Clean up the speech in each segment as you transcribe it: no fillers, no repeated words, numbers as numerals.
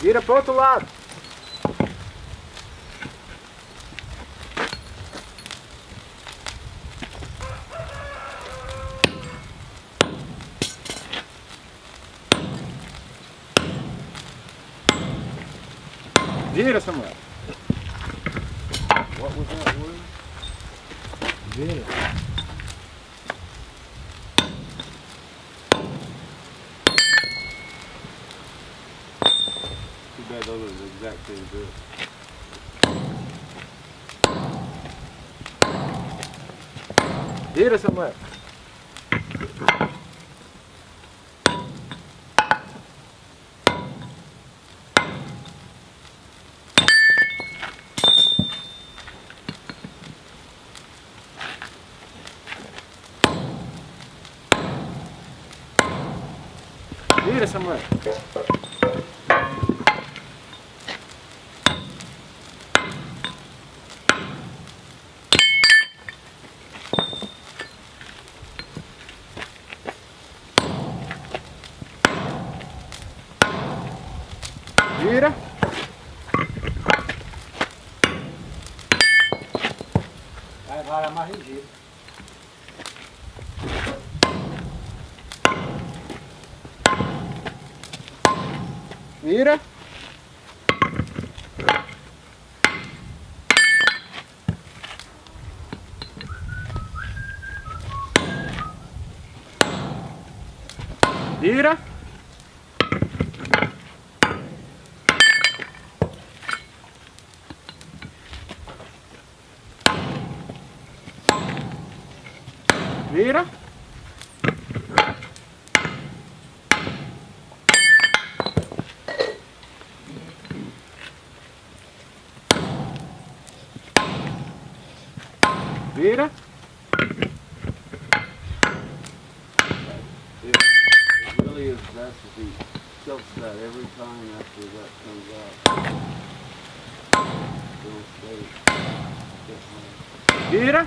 Vira pro outro lado. Vira, Samuel. What was that word? Vira. Too bad those are the exact same drift. Vira, Samuel. Vira, Samuel. Vira. Vai varar mais rígido. Vira. Vira. Vira. Vira. It really is best if he tilts that every time after that comes out. Don't stay. Vira.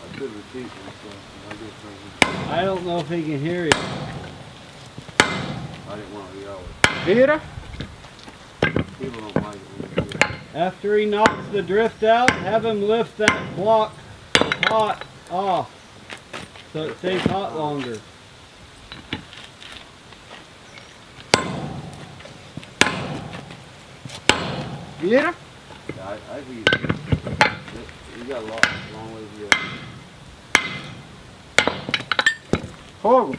I could repeat myself, but I guess I don't know if he can hear you. I didn't want to yell it. Vira. People don't like it when you do it. After he knocks the drift out, have him lift that block hot off so it stays hot longer. Vira. Yeah, I think you got a long way to go. Fogo.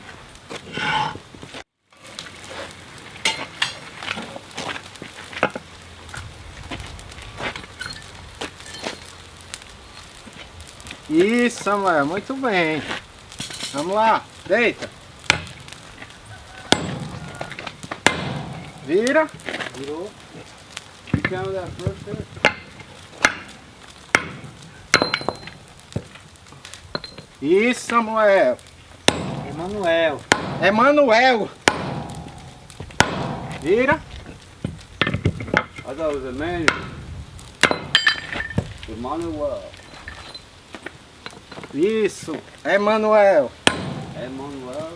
Isso, Samuel, muito bem. Vamos lá, deita. Vira. Virou. You counted that first there? Isso, Samuel. Emanuel. Emanuel. Vira. I thought it was Emmanuel. Emmanuel. Isso, Emanuel. Emmanuel.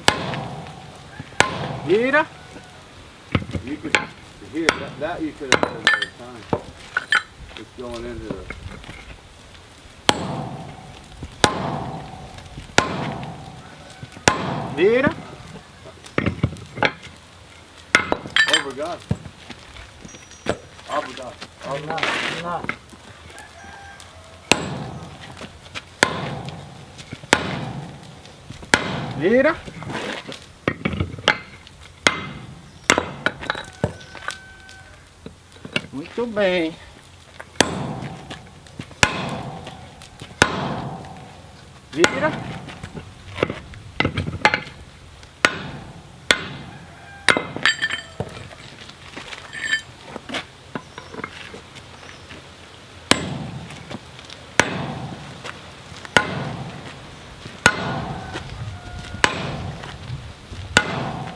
Vira. You could hear that you could have said at the time. It's going into the Vira. overgot. Overgot. Não. Vira. Muito bem. Vira.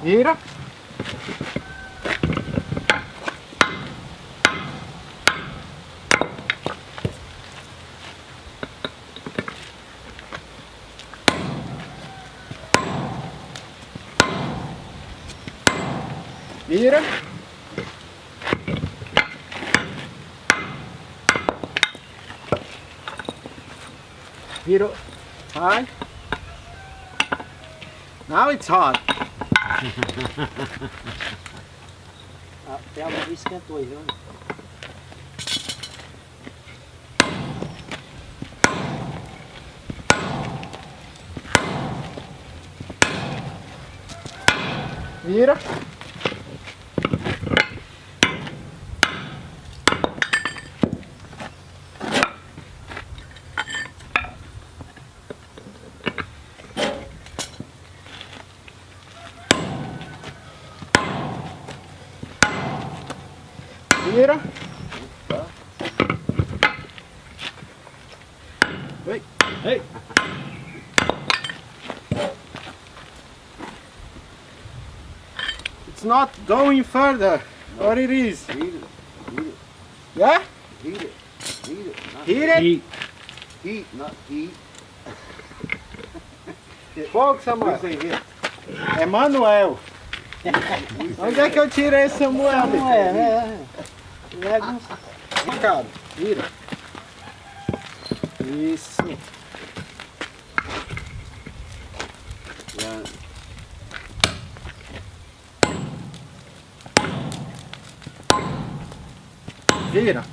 Vira. Vira. Vira. High. Now it's hot. Até a luz esquentou aí, viu? Vira. Vira. Wait. Hey, It's not going further. What it is? Heat it. Heat it. Yeah? Heat it. Heat it. Not Heat it? heat. Heat, not heat. Fogo, We Samuel. say hit. É Manuel. We say Onde é que eu tirei esse Samuel? Não é. Cara, vira. Isso. Yeah. Vira.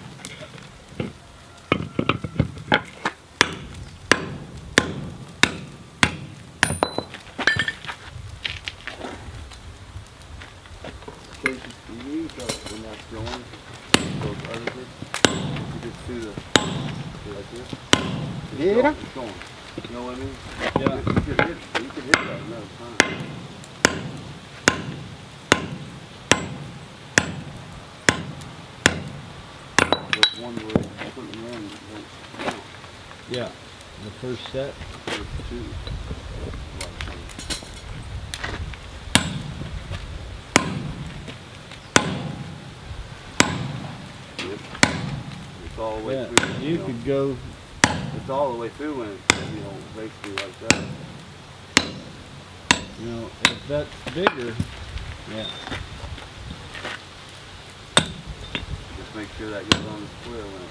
You need to, when that's going, those other bits, you just do the, like this. Vira. It's going. You know what I mean? Yeah. You could hit that another time. There's one where you put them in, like, Yeah. The first set. there's two. Yep. It's all the way Yeah. through. You know. could go. It's all the way through when it's, you know, basically like that. You know, if that's bigger. Yeah. Just make sure that gets on the square when it.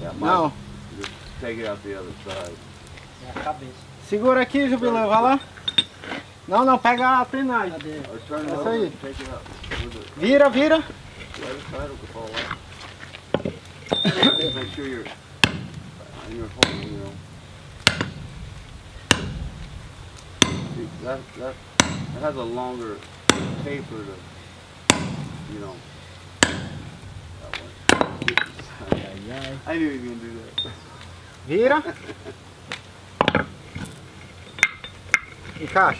Yeah, Não. Just take it out the other side. É a cabeça. Segura aqui, Jubilão. Vai lá. Não, não. Pega a prenagem. Cadê? Or turn it That's over how you- and take it out. With it. Vira, vira. The other side will fall out. Just make sure you're in your hole, you know. See, that has a longer taper to, you know. That one. Yeah. I knew he was gonna do that. Vira. Encaixa.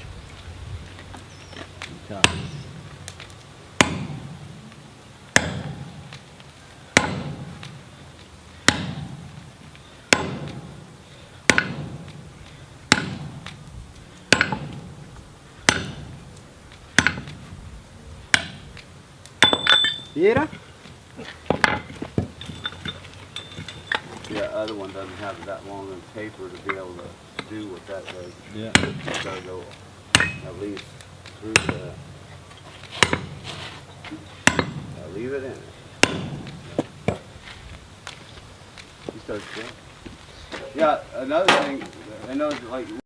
Yeah. Vira. Yeah, other one doesn't have that long of a taper to be able to do what that does. Yeah. It's gotta go at least through the. Now leave it in it. You start to. Yeah, another thing, I know like